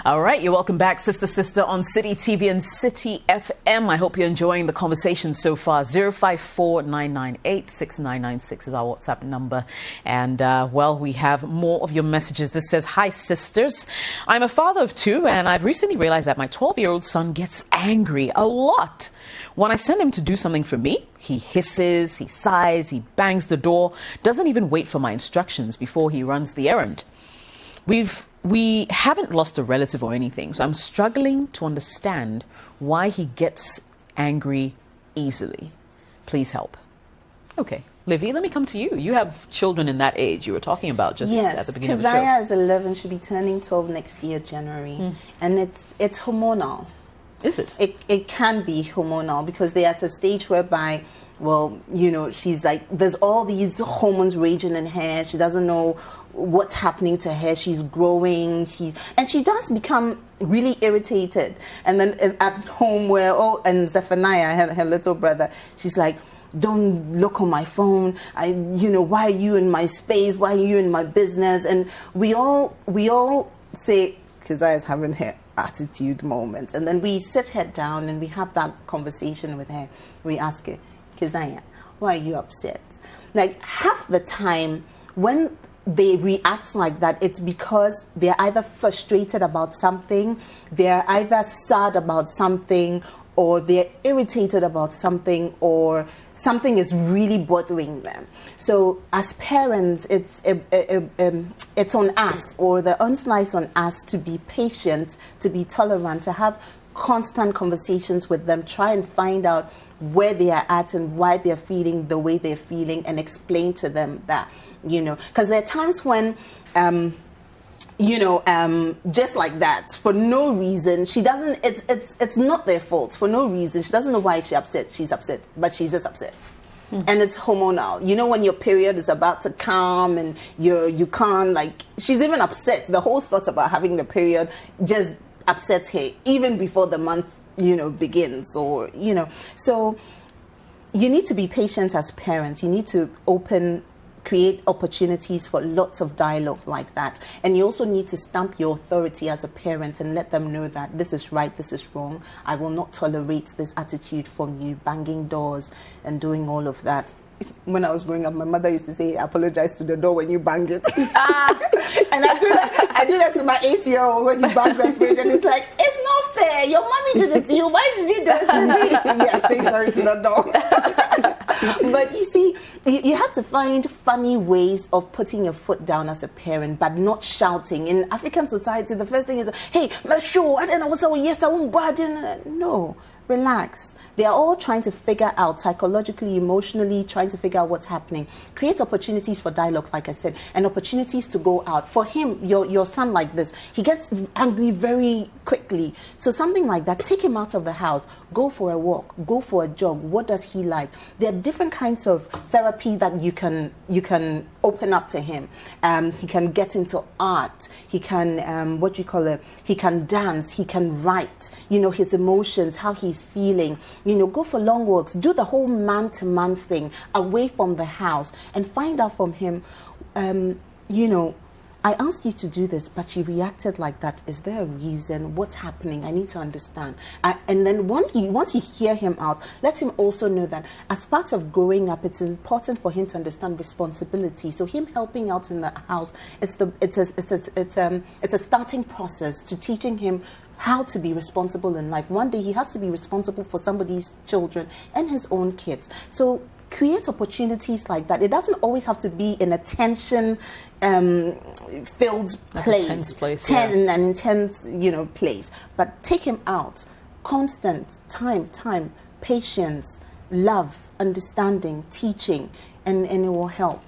All right, you're welcome back, Sister, on City TV and City FM. I hope you're enjoying the conversation so far. 054-998-6996 is our WhatsApp number. And, we have more of your messages. This says, "Hi, sisters. I'm a father of two, and I've recently realized that my 12-year-old son gets angry a lot. When I send him to do something for me, he hisses, he sighs, he bangs the door, doesn't even wait for my instructions before he runs the errand. We haven't lost a relative or anything, so I'm struggling to understand why he gets angry easily. Please help." Okay, Livy, let me come to you. You have children in that age you were talking about just at the beginning of the show. Keziah is 11, she'll be turning 12 next year, January. And it's hormonal. Is it? It can be hormonal because they're at a stage whereby, she's like, there's all these hormones raging in her. She doesn't know what's happening to her. She's growing. She does become really irritated. And then at home and Zephaniah, her little brother, she's like, "Don't look on my phone. Why are you in my space? Why are you in my business?" And we all say, Keziah is having her attitude moments. And then we sit her down and we have that conversation with her. We ask her, "Keziah, why are you upset?" Like half the time when they react like that, it's because they're either frustrated about something, they're either sad about something, or they're irritated about something, or something is really bothering them. So as parents, it's on us, or the onslaught on us, to be patient, to be tolerant, to have constant conversations with them, try and find out where they are at and why they're feeling the way they're feeling, and explain to them that, because there are times when just like that, for no reason, she doesn't, it's not their fault, for no reason, she doesn't know why she's upset, but she's just upset. And it's hormonal. When your period is about to come and you can't, like, she's even upset. The whole thought about having the period just upsets her, even before the month, begins, or, so you need to be patient as parents. You need to create opportunities for lots of dialogue like that. And you also need to stamp your authority as a parent and let them know that this is right, this is wrong. I will not tolerate this attitude from you, banging doors and doing all of that. When I was growing up, my mother used to say, "Apologize to the door when you bang it." And I do that to my 8-year-old when he bangs the fridge, and it's like, "It's not fair. Your mommy did it to you. Why should you do it to me?" Yeah, say sorry to the door. But you see, you have to find funny ways of putting your foot down as a parent, but not shouting. In African society, the first thing is, "Hey, sure, I don't know what's up. Yes, I won't bad." No, relax. They are all trying to figure out, psychologically, emotionally, trying to figure out what's happening. Create opportunities for dialogue, like I said, and opportunities to go out. For him, your son like this, he gets angry very quickly. So something like that, take him out of the house, go for a walk, go for a jog. What does he like? There are different kinds of therapy that you can open up to him. He can get into art. He can, he can dance. He can write, his emotions, how he's feeling. Go for long walks. Do the whole man-to-man thing away from the house and find out from him, I asked you to do this, but you reacted like that. Is there a reason? What's happening? I need to understand. And then once you hear him out, let him also know that as part of growing up, it's important for him to understand responsibility. So him helping out in the house, it's a starting process to teaching him how to be responsible in life. One day he has to be responsible for somebody's children and his own kids. So create opportunities like that. It doesn't always have to be in a tension filled place, an intense, place. But take him out. Constant time, patience, love, understanding, teaching, and it will help.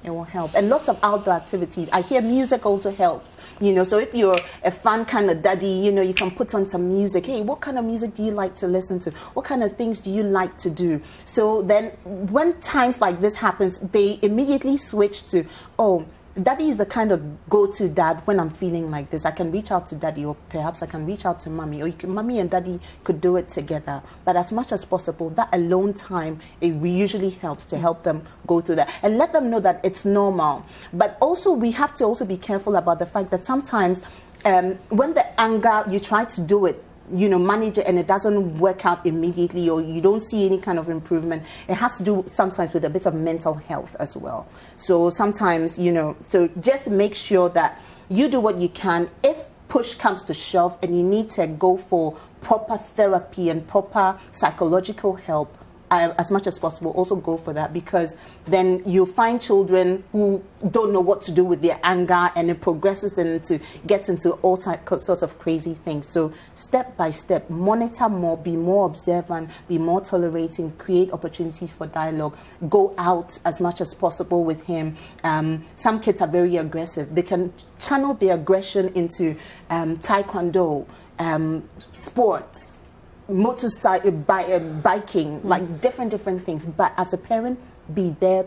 It will help. And lots of outdoor activities. I hear music also helps. So if you're a fun kind of daddy, you can put on some music. Hey, what kind of music do you like to listen to? What kind of things do you like to do? So then when times like this happens, they immediately switch to, oh, daddy is the kind of go-to dad when I'm feeling like this. I can reach out to daddy, or perhaps I can reach out to mommy, or mommy and daddy could do it together. But as much as possible, that alone time, it usually helps to help them go through that and let them know that it's normal. But also, we have to also be careful about the fact that sometimes when the anger, you try to do it, manage it, and it doesn't work out immediately, or you don't see any kind of improvement, it has to do sometimes with a bit of mental health as well. So sometimes, so just make sure that you do what you can. If push comes to shove and you need to go for proper therapy and proper psychological help, as much as possible, also go for that, because then you find children who don't know what to do with their anger, and it progresses gets into all sorts of crazy things. So step by step, monitor more, be more observant, be more tolerating, create opportunities for dialogue, go out as much as possible with him. Some kids are very aggressive. They can channel their aggression into taekwondo, sports, motorcycle, biking, like different things. But as a parent, be there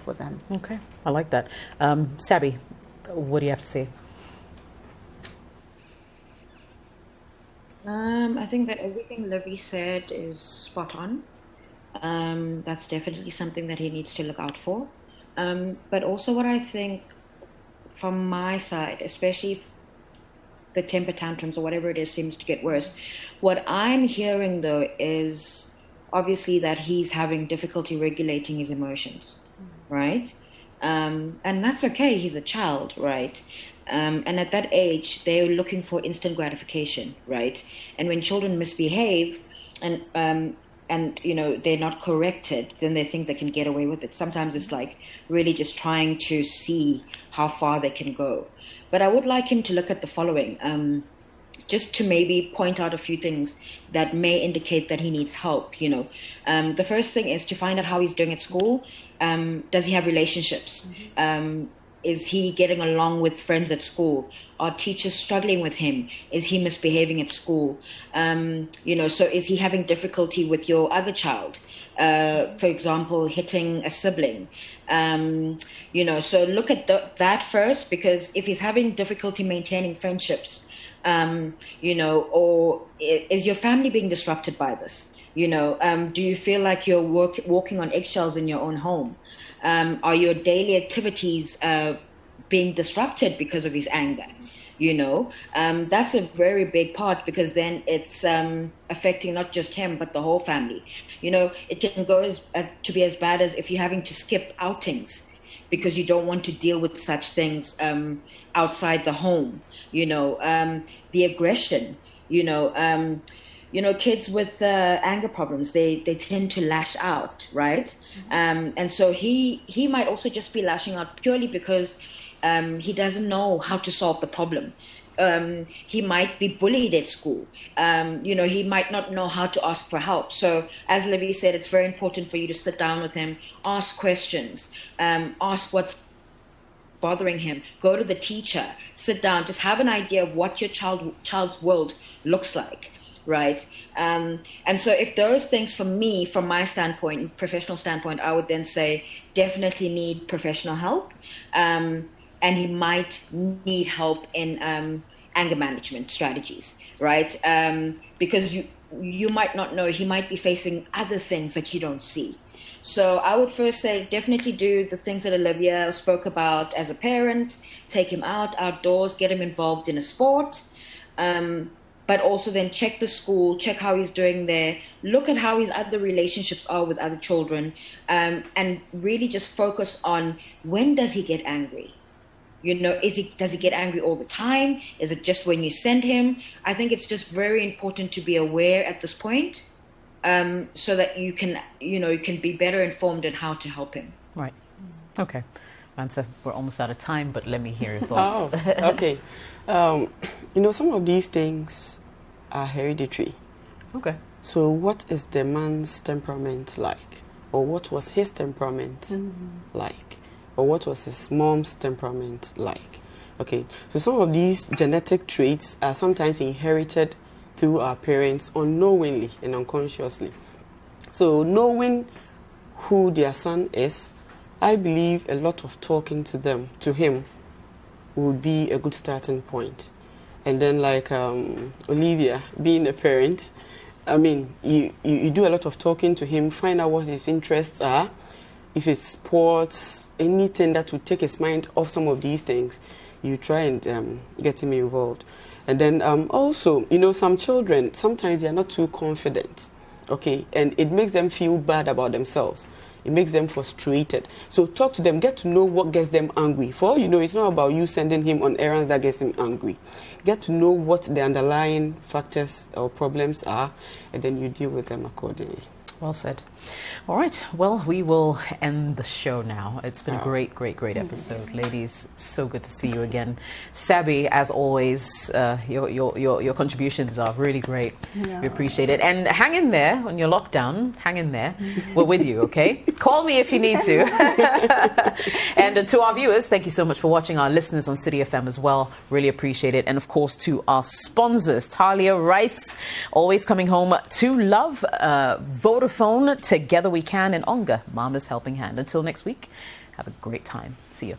for them. Okay, I like that. Sabi, what do you have to say? I think that everything Livy said is spot on. That's definitely something that he needs to look out for. But also what I think from my side, especially if the temper tantrums or whatever it is seems to get worse, what I'm hearing though is obviously that he's having difficulty regulating his emotions, right? And that's okay, he's a child, right? And at that age, they're looking for instant gratification, right? And when children misbehave and they're not corrected, then they think they can get away with it. Sometimes it's like really just trying to see how far they can go. But I would like him to look at the following, just to maybe point out a few things that may indicate that he needs help. The first thing is to find out how he's doing at school. Does he have relationships? Is he getting along with friends at school? Are teachers struggling with him? Is he misbehaving at school? So is he having difficulty with your other child? For example, hitting a sibling. So look at that first, because if he's having difficulty maintaining friendships, or is your family being disrupted by this? Do you feel like you're walking on eggshells in your own home? Are your daily activities being disrupted because of his anger? That's a very big part, because then it's affecting not just him, but the whole family. It can go to be as bad as if you're having to skip outings because you don't want to deal with such things outside the home. The aggression, kids with anger problems, they tend to lash out, right? And so he might also just be lashing out purely because he doesn't know how to solve the problem. He might be bullied at school. He might not know how to ask for help. So as Livy said, it's very important for you to sit down with him, ask questions, ask what's bothering him, go to the teacher, sit down, just have an idea of what your child's world looks like. Right. And so if those things, from my standpoint, professional standpoint, I would then say definitely need professional help. And he might need help in anger management strategies, right? Because you might not know, he might be facing other things that you don't see. So I would first say definitely do the things that Olivia spoke about as a parent, take him outdoors, get him involved in a sport, but also then check the school, check how he's doing there, look at how his other relationships are with other children, and really just focus on when does he get angry? does he get angry all the time? Is it just when you send him? I think it's just very important to be aware at this point, so that you can be better informed in how to help him. Right. Okay. Answer. We're almost out of time, but let me hear your thoughts. Oh, okay. Some of these things are hereditary. Okay. So what is the man's temperament like? Or what was his temperament like? Or what was his mom's temperament like? Okay, so some of these genetic traits are sometimes inherited through our parents unknowingly and unconsciously. So knowing who their son is, I believe a lot of talking to him, would be a good starting point. And then like Olivia, being a parent, I mean, you do a lot of talking to him, find out what his interests are. If it's sports, anything that would take his mind off some of these things, you try and get him involved. And then also, some children, sometimes they are not too confident, okay? And it makes them feel bad about themselves. It makes them frustrated. So talk to them, get to know what gets them angry. For all you know, it's not about you sending him on errands that gets him angry. Get to know what the underlying factors or problems are, and then you deal with them accordingly. Well said. All right. Well, we will end the show now. It's been a great episode, ladies. So good to see you again. Sabi, as always, your contributions are really great. Yeah. We appreciate it. And hang in there on your lockdown. Hang in there. We're with you, okay? Call me if you need to. And to our viewers, thank you so much for watching. Our listeners on City FM as well. Really appreciate it. And of course, to our sponsors, Talia Rice, always coming home to love, Vodafone, Together We Can, and Onga, Mama's Helping Hand. Until next week, have a great time. See you.